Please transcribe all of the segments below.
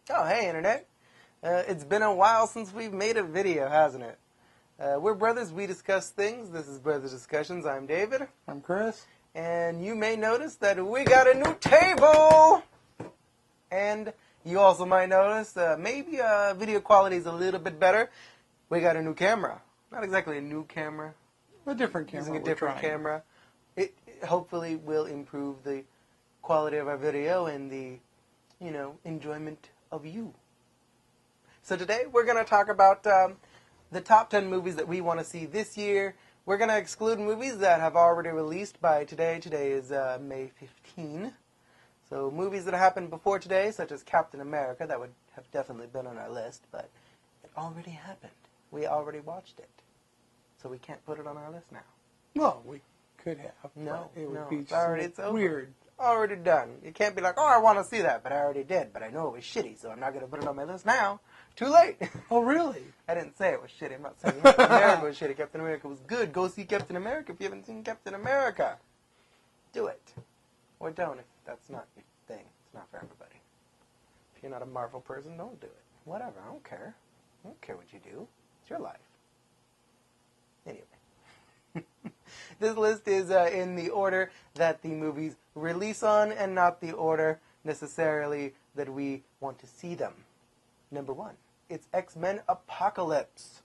Oh, hey, Internet. It's been a while since we've made a video, hasn't it? We're brothers, we discuss things. This is Brothers Discussions. I'm David. I'm Chris. And you may notice that we got a new table! And you also might notice maybe video quality is a little bit better. We got a new camera. Not exactly a new camera. A different camera. Using a different camera. It hopefully will improve the quality of our video and the, enjoyment of you. So today we're going to talk about the top 10 movies that we want to see this year. We're going to exclude movies that have already released by today. Today is May 15. So movies that happened before today, such as Captain America, that would have definitely been on our list, but it already happened. We already watched it. So we can't put it on our list now. Well, we could have. No, it would no, be it's weird. Already done. You can't be like, oh, I want to see that, but I already did. But I know it was shitty, so I'm not going to put it on my list now. Too late. Oh, really? I didn't say it was shitty. I'm not saying Captain America was shitty. Captain America was good. Go see Captain America if you haven't seen Captain America. Do it. Or don't if that's not your thing. It's not for everybody. If you're not a Marvel person, don't do it. Whatever. I don't care. I don't care what you do. It's your life. Anyway. This list is in the order that the movies release on and not the order necessarily that we want to see them. Number 1, it's X-Men Apocalypse.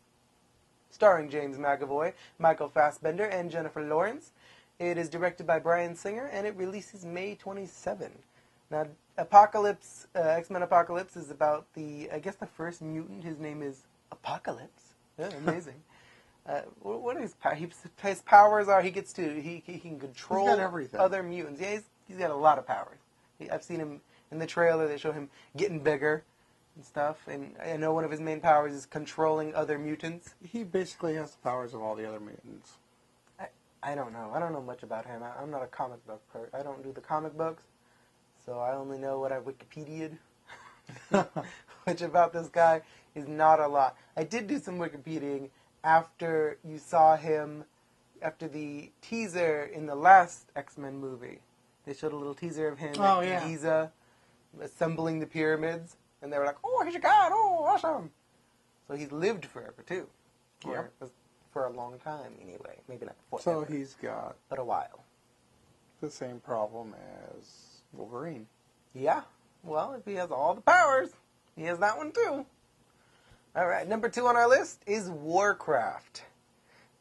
Starring James McAvoy, Michael Fassbender, and Jennifer Lawrence. It is directed by Bryan Singer, and it releases May 27. Now, X-Men Apocalypse is about the first mutant. His name is Apocalypse. Yeah, amazing. What his powers are? He can control other mutants. Yeah, he's got a lot of powers. I've seen him in the trailer. They show him getting bigger and stuff. And I know one of his main powers is controlling other mutants. He basically has the powers of all the other mutants. I don't know. I don't know much about him. I'm not a comic book person. I don't do the comic books, so I only know what I Wikipedia'd. Which about this guy is not a lot. I did do some Wikipediaing after you saw him, after the teaser in the last X-Men movie. They showed a little teaser of him at Giza assembling the pyramids, and they were like, oh, he's a god, oh, awesome. So he's lived forever, too. Yeah. For a long time, anyway. Maybe not forever. So he's got... But a while. The same problem as Wolverine. Yeah. Well, if he has all the powers, he has that one, too. All right, number 2 on our list is Warcraft.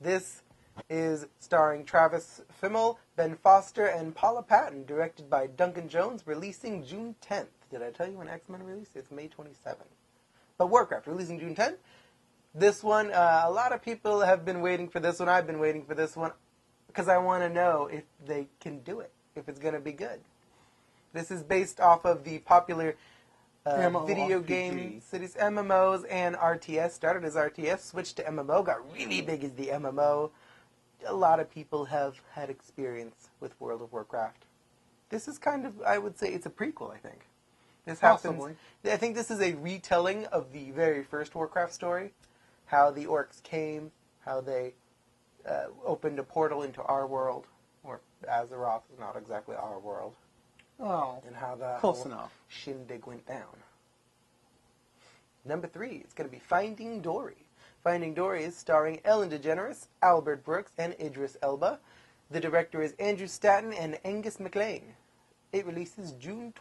This is starring Travis Fimmel, Ben Foster, and Paula Patton, directed by Duncan Jones, releasing June 10th. Did I tell you when X-Men released? It's May 27th. But Warcraft, releasing June 10th. This one, a lot of people have been waiting for this one. I've been waiting for this one because I want to know if they can do it, if it's going to be good. This is based off of the popular video game cities, MMOs, and RTS. Started as RTS, switched to MMO, got really big as the MMO. A lot of people have had experience with World of Warcraft. This is kind of, I would say, it's a prequel, I think. This happens. I think this is a retelling of the very first Warcraft story. How the orcs came, how they opened a portal into our world, or Azeroth is not exactly our world. Oh, and how the close enough. Shindig went down. Number 3, it's going to be Finding Dory. Finding Dory is starring Ellen DeGeneres, Albert Brooks, and Idris Elba. The director is Andrew Stanton and Angus MacLean. It releases June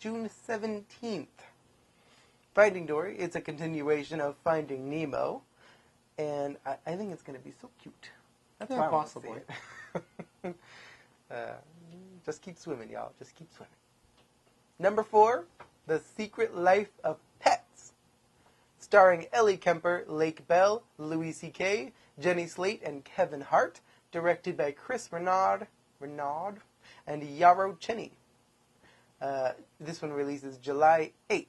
17th. Finding Dory, it's a continuation of Finding Nemo, and I think it's going to be so cute. That's why possibly. I want to see it. Just keep swimming, y'all. Just keep swimming. Number 4, The Secret Life of Pets. Starring Ellie Kemper, Lake Bell, Louis C.K., Jenny Slate, and Kevin Hart. Directed by Chris Renaud and Yarrow Cheney. This one releases July 8th.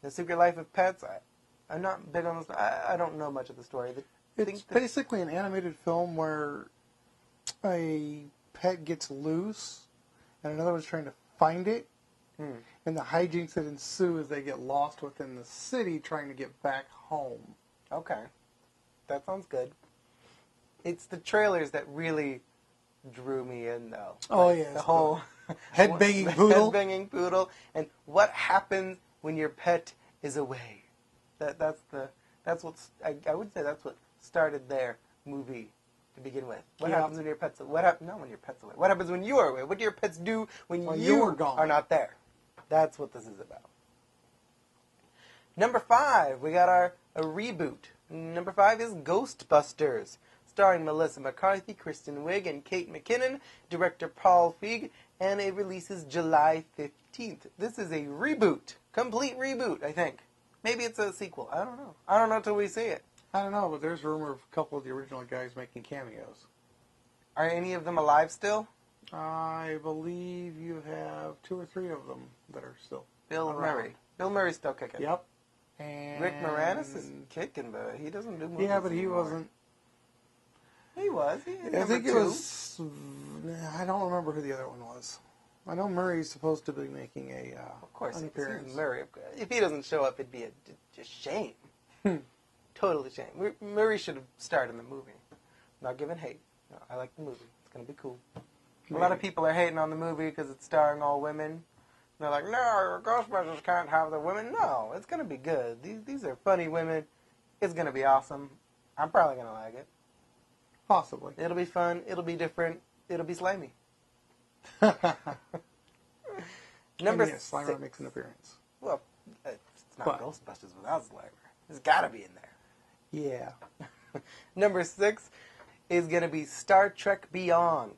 The Secret Life of Pets, I'm not big on this. I don't know much of the story. It's basically an animated film where a pet gets loose and another one's trying to find it. And the hijinks that ensue as they get lost within the city trying to get back home. Okay. That sounds good. It's the trailers that really drew me in, though. Oh, yeah. The whole Head-banging poodle. Head-banging poodle. And what happens when your pet is away? That's what's, I would say that's what started their movie to begin with. What happens when your pet's away? Not when your pet's away. What happens when you are away? What do your pets do when you gone? are not there? That's what this is about. Number 5, we got a reboot. Number 5 is Ghostbusters, starring Melissa McCarthy, Kristen Wiig, and Kate McKinnon, director Paul Feig, and it releases July 15th. This is a reboot, complete reboot, I think. Maybe it's a sequel. I don't know. I don't know until we see it. I don't know, but there's rumor of a couple of the original guys making cameos. Are any of them alive still? I believe you have 2 or 3 of them that are still Bill around. Murray. Bill Murray's still kicking. Yep. And Rick Moranis is kicking, but he doesn't do movies yeah, but he anymore. wasn't. He was. I think it was. I don't remember who the other one was. I know Murray's supposed to be making Of course, an appearance. it's Murray. If he doesn't show up, it'd be a shame. Totally shame. Murray should have starred in the movie. Not giving hate. No, I like the movie. It's going to be cool. A lot of people are hating on the movie because it's starring all women. They're like, no, Ghostbusters can't have the women. No, it's going to be good. These are funny women. It's going to be awesome. I'm probably going to like it. Possibly. It'll be fun. It'll be different. It'll be slimy. Number yes, Slimer 6. makes an appearance. Well, it's not But- Ghostbusters without Slimer. It's got to be in there. Yeah. Number 6 is going to be Star Trek Beyond.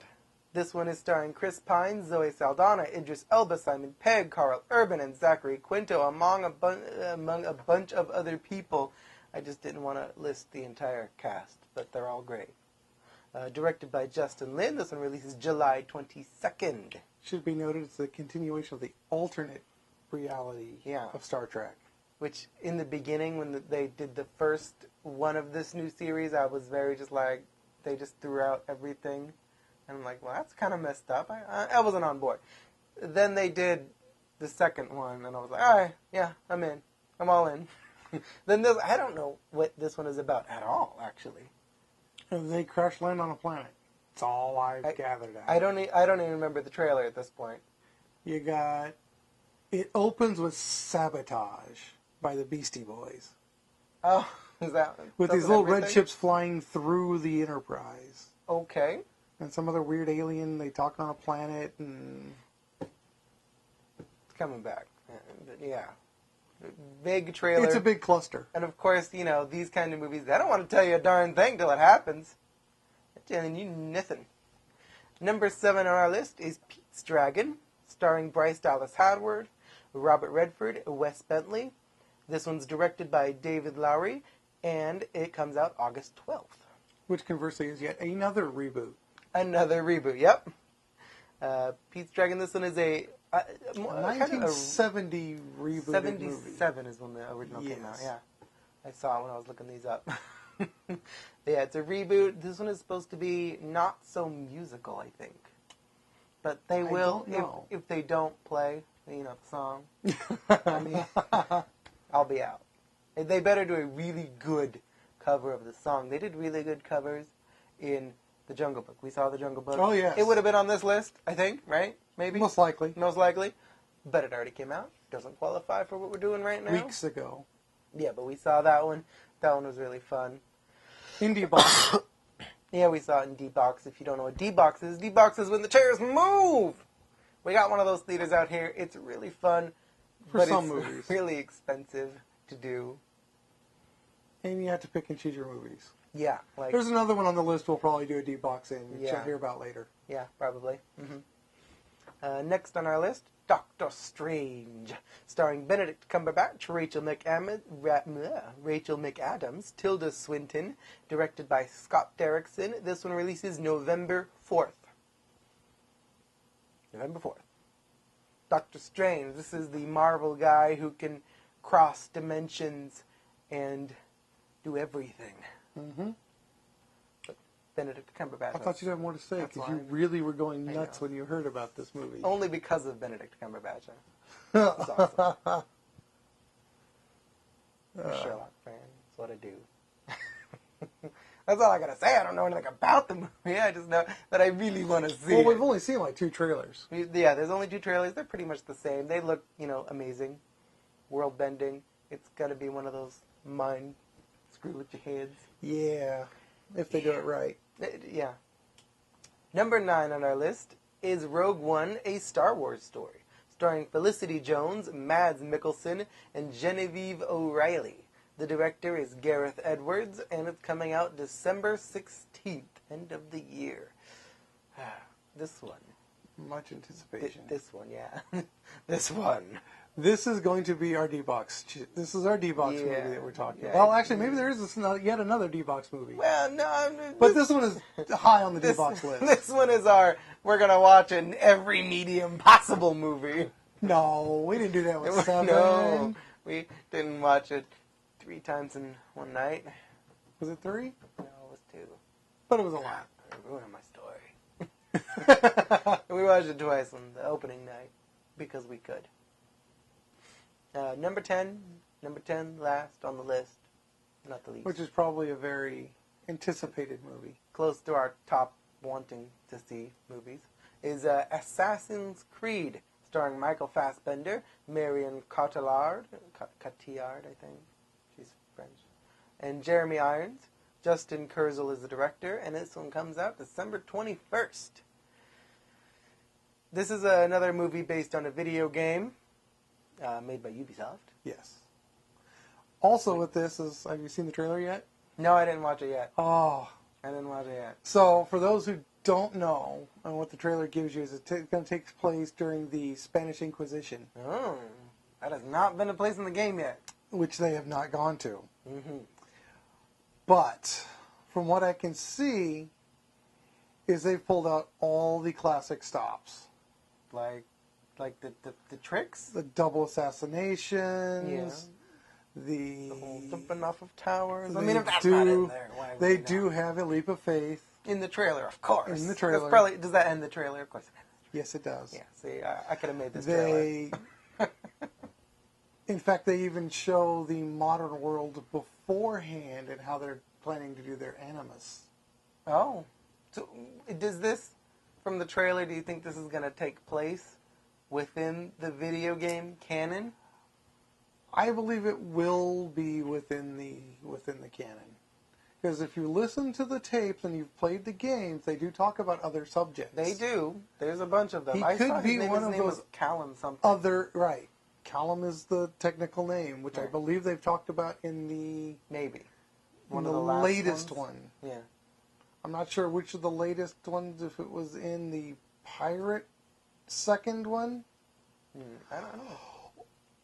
This one is starring Chris Pine, Zoe Saldana, Idris Elba, Simon Pegg, Carl Urban, and Zachary Quinto, among a bunch of other people. I just didn't want to list the entire cast, but they're all great. Directed by Justin Lin, this one releases July 22nd. Should be noted it's the continuation of the alternate reality of Star Trek. Which, in the beginning, when they did the first one of this new series, I was very just like, they just threw out everything. And I'm like, well, that's kind of messed up. I wasn't on board. Then they did the second one, and I was like, all right, yeah, I'm in. I'm all in. Then I don't know what this one is about at all, actually. They crash land on a planet. It's all I've gathered out. I don't even remember the trailer at this point. You got... It opens with Sabotage by the Beastie Boys. Oh, is that... With these little red ships flying through the Enterprise. Okay. And some other weird alien, they talk on a planet, and... It's coming back. Yeah. Big trailer. It's a big cluster. And of course, these kind of movies, they don't want to tell you a darn thing till it happens. They're telling you nothing. Number 7 on our list is Pete's Dragon, starring Bryce Dallas Howard, Robert Redford, Wes Bentley. This one's directed by David Lowery, and it comes out August 12th. Which conversely is yet another reboot. Another reboot, yep. Pete's Dragon, this one is a 1970 rebooted 77 is when the original came out, yeah. I saw it when I was looking these up. Yeah, it's a reboot. This one is supposed to be not so musical, I think. But they will, if they don't play, the song. I mean, I'll be out. They better do a really good cover of the song. They did really good covers in The Jungle Book. We saw The Jungle Book. Oh, yes. It would have been on this list, I think, right? Maybe? Most likely. Most likely. But it already came out. Doesn't qualify for what we're doing right now. Weeks ago. Yeah, but we saw that one. That one was really fun. Indie box. Yeah, we saw it in D-Box. If you don't know what D-Box is when the chairs move! We got one of those theaters out here. It's really fun. For some it's movies. Really expensive to do. And you have to pick and choose your movies. Yeah. Like, There's another one on the list we'll probably do a D-Box in, which Yeah. you'll hear about later. yeah, probably. Next on our list, Doctor Strange, starring Benedict Cumberbatch, Rachel McAdams, Tilda Swinton, directed by Scott Derrickson. This one releases November 4th. November 4th. Doctor Strange, this is the Marvel guy who can cross dimensions and do everything. Mm-hmm. But Benedict Cumberbatch. I thought you'd have more to say, That's because you fine. really were going I nuts know. when you heard about this movie. Only because of Benedict Cumberbatch. It's awesome. I'm a Sherlock fan. That's what I do. That's all I gotta say. I don't know anything about the movie. I just know that I really want to see Well, it. we've only seen like 2 trailers. Yeah, there's only 2 trailers. They're pretty much the same. They look, amazing. World bending. It's gotta be one of those mind screw with your heads. Yeah, if they do it right. Yeah. Number 9 on our list is Rogue One, a Star Wars story, starring Felicity Jones, Mads Mikkelsen, and Genevieve O'Reilly. The director is Gareth Edwards, and it's coming out December 16th, end of the year. This one. Much anticipation. This one, yeah. This one. This is going to be our D-Box. This is our D-Box movie that we're talking about. Yeah. Well, actually, maybe there is yet another D-Box movie. Well, no. But this one is high on the D-Box list. This one is we're going to watch in every medium possible movie. No, we didn't do that with 7. No, we didn't watch it 3 times in one night. Was it 3? No, it was 2. But it was a lot. You're ruining my story. We watched it twice on the opening night because we could. Number 10, last on the list, not the least. Which is probably a very anticipated movie. Close to our top wanting to see movies, is Assassin's Creed, starring Michael Fassbender, Marion Cotillard, I think, she's French, and Jeremy Irons. Justin Kurzel is the director, and this one comes out December 21st. This is another movie based on a video game made by Ubisoft. Yes. Also with this is, have you seen the trailer yet? No, I didn't watch it yet. Oh. I didn't watch it yet. So, for those who don't know, and what the trailer gives you is it's going to take place during the Spanish Inquisition. Oh, that has not been a place in the game yet. Which they have not gone to. Mm-hmm. But, from what I can see, is they've pulled out all the classic stops. Like the tricks? The double assassinations. Yeah. The whole jumping off of towers. I They mean, if that's not in there, why would They we do not? have a leap of faith. In the trailer, of course. In the trailer. That's probably, does that end the trailer? Of course it ends. Yes, it does. Yeah, see, I could have made this They, trailer. in fact, they even show the modern world beforehand and how they're planning to do their animus. Oh. So, does this, from the trailer, do you think this is going to take place within the video game canon? I believe it will be within the canon. Because if you listen to the tapes and you've played the games, they do talk about other subjects. They do. There's a bunch of them. He I could saw be his name, one his of name those was Callum something. Right. Callum is the technical name, which I Right. believe they've talked about in the Maybe. One in of the the last latest ones? one. Yeah. I'm not sure which of the latest ones, if it was in the pirate second one, I don't know.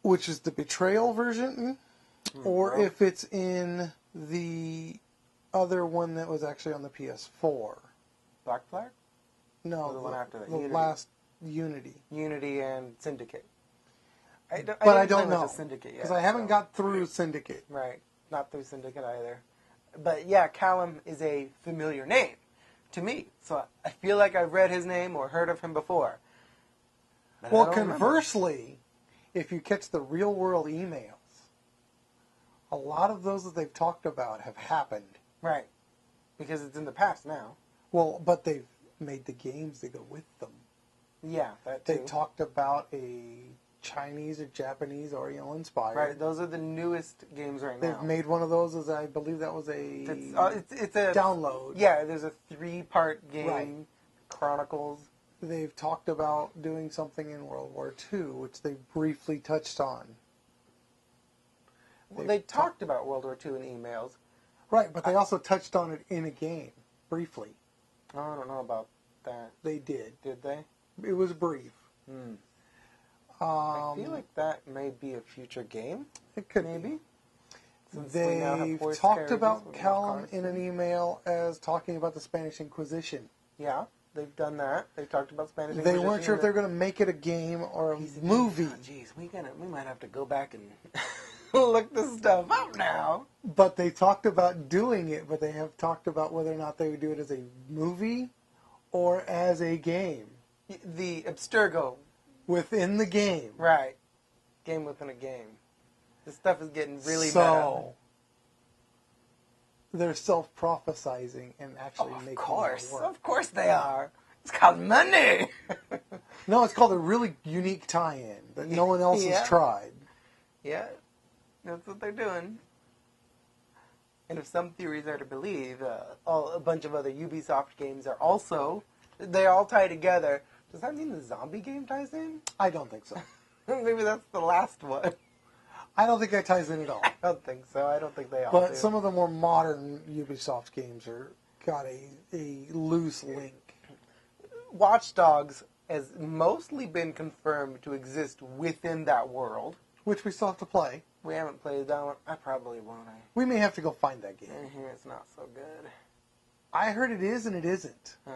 which is the betrayal version, or well. if it's in the other one that was actually on the PS4. Black Flag? No, Or the one after that, the Unity. last Unity. Unity and Syndicate. I didn't don't play much know of Syndicate yet, because I haven't so- got through Syndicate. Right. Not through Syndicate either. But yeah, Callum is a familiar name to me. So I feel like I've read his name or heard of him before. But I Well, don't remember. conversely, if you catch the real world emails, a lot of those that they've talked about have happened. Right. Because it's in the past now. Well, but they've made the games that go with them. Yeah, that too. They talked about a Chinese or Japanese Oriental inspired. Right, those are the newest games right now. They've made one of those as I believe that was a It's a download. Yeah, there's a 3-part game, Right. Chronicles. They've talked about doing something in World War II, which they briefly touched on. Well, they talked about World War II in emails. Right, but they also touched on it in a game, briefly. Oh, I don't know about that. They did. Did they? It was brief. I feel like that may be a future game. It could maybe. be. Since we now have They've horse talked carriages about with Callum cars. in an email as talking about the Spanish Inquisition. Yeah, they've done that. They've talked about Spanish They Inquisition weren't sure if and they're going to make it a game or a movie. Oh, jeez, we might have to go back and look this stuff up now. But they talked about doing it, but they have talked about whether or not they would do it as a movie or as a game. The Abstergo. Within the game. Right. Game within a game. This stuff is getting really so, they're self-prophesizing and actually making it work. Of course they are. It's called money. No, it's called a really unique tie-in that no one else has tried. Yeah, that's what they're doing. And if some theories are to believe, a bunch of other Ubisoft games are also, they all tie together. Does that mean the zombie game ties in? I don't think so. Maybe that's the last one. I don't think that ties in at all. I don't think so. I don't think they all But do. some of the more modern Ubisoft games got a loose link. Watch Dogs has mostly been confirmed to exist within that world. Which we still have to play. We haven't played that one. I probably won't. We may have to go find that game. I hear it's not so good. I heard it is and it isn't. Oh.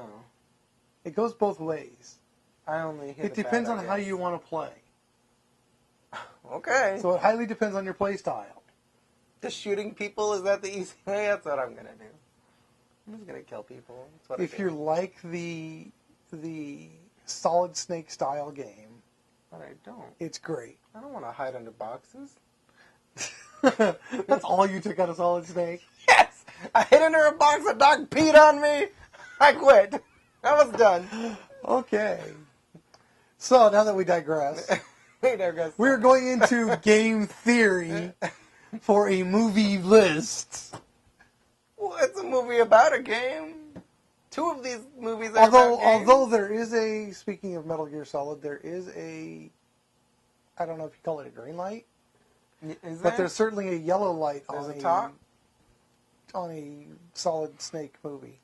It goes both ways. I only hear It depends on how you want to play. Okay. So it highly depends on your play style. Just shooting people, is that the easy way? That's what I'm going to do. I'm just going to kill people. That's what If I do. you like the Solid Snake style game, But I don't. it's great. I don't want to hide under boxes. That's all you took out of Solid Snake? Yes! I hid under a box, a dog peed on me. I quit. I was done. Okay. So now that we digress, We digress. we're going into game theory for a movie list. Well, it's a movie about a game. Two of these movies are about games. Although there is a, speaking of Metal Gear Solid, there is a, I don't know if you call it a green light, Is but there? there's certainly a yellow light There's on a top? on a Solid Snake movie.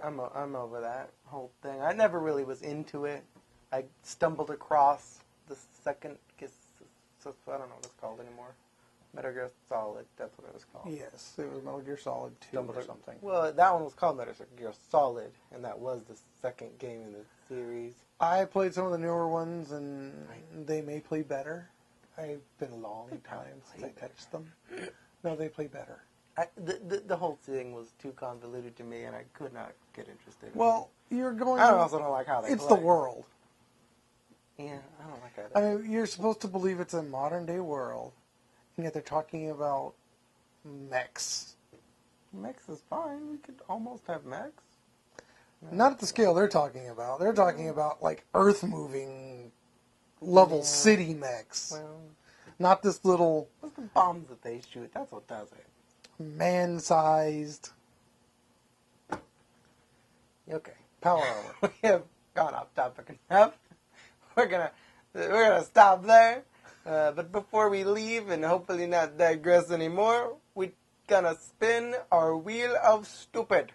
I'm over that whole thing. I never really was into it. I stumbled across the second, I don't know what it's called anymore. Metal Gear Solid, that's what it was called. Yes, it was Metal Gear Solid 2 or something. Well, that one was called Metal Gear Solid, and that was the second game in the series. I played some of the newer ones, and they may play better. It's been a long time since I touched them. No, they play better. The whole thing was too convoluted to me, and I could not get interested. Well, you're going... I also don't like how they It's play. the world. Yeah, I don't like how they I mean, you're supposed to believe it's a modern-day world, and yet they're talking about mechs. Mechs is fine. We could almost have mechs. Not at the scale they're talking about. They're talking about, like, earth-moving level city mechs. Well, Not this little what's the bombs that they shoot? That's what does it. man-sized Okay. power armor. We have gone off topic enough. We're gonna stop there. But before we leave and hopefully not digress anymore, we're gonna spin our wheel of stupid.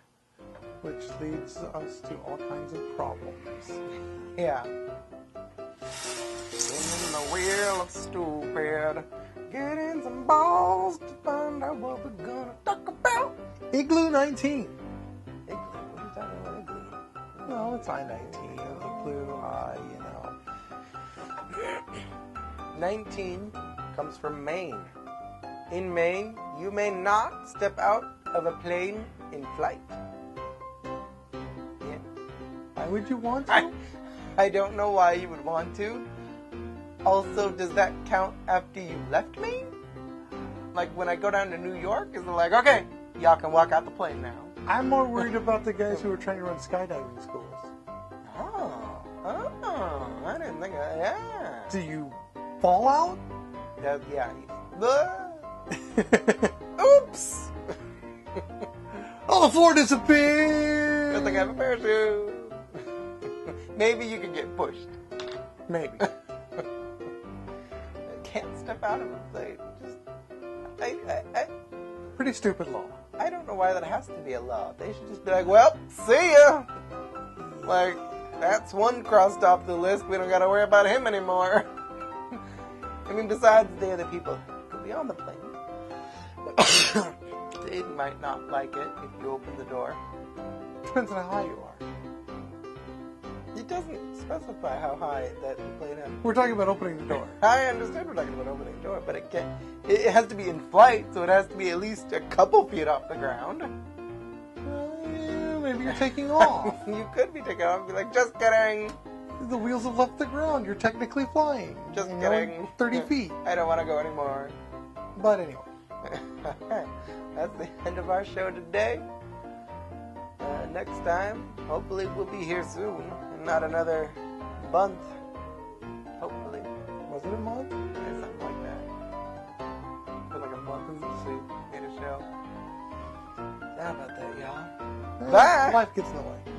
Which leads us to all kinds of problems. Yeah. Spinning the wheel of stupid. Getting some balls to find out what we're gonna talk about. Igloo 19. Igloo. What are you talking about, Igloo? No, it's I-19. Igloo, you know. 19 comes from Maine. In Maine, you may not step out of a plane in flight. Yeah. Why would you want to? I don't know why you would want to. Also, does that count after you left Maine? Like when I go down to New York, is it like, okay, y'all can walk out the plane now? I'm more worried about the guys who are trying to run skydiving schools. Oh, I didn't think of that. Yeah. Do you fall out? Yeah. Oops. Oh, the floor disappeared! Good thing I have a parachute. Maybe you could get pushed. Maybe. I can't step out of a plane. Just, Pretty stupid law. I don't know why that has to be a law. They should just be like, well, see ya. Like, that's one crossed off the list. We don't got to worry about him anymore. I mean, besides the other people who could be on the plane. They might not like it if you open the door. Depends on how high you are. It doesn't specify how high that plane has. We're talking about opening the door. I understand we're talking about opening the door, but it can't. It has to be in flight, so it has to be at least a couple feet off the ground. Yeah, maybe you're taking off. You could be taking off and be like, just kidding. The wheels have left the ground. You're technically flying. Just You're going kidding. 30 feet. I don't want to go anymore. But anyway. That's the end of our show today. Next time, hopefully we'll be here soon, and not another month. Hopefully. Was it a month? Yeah, something like that. For like a month since we made a show. How about that, y'all? Bye. Life gets in the way.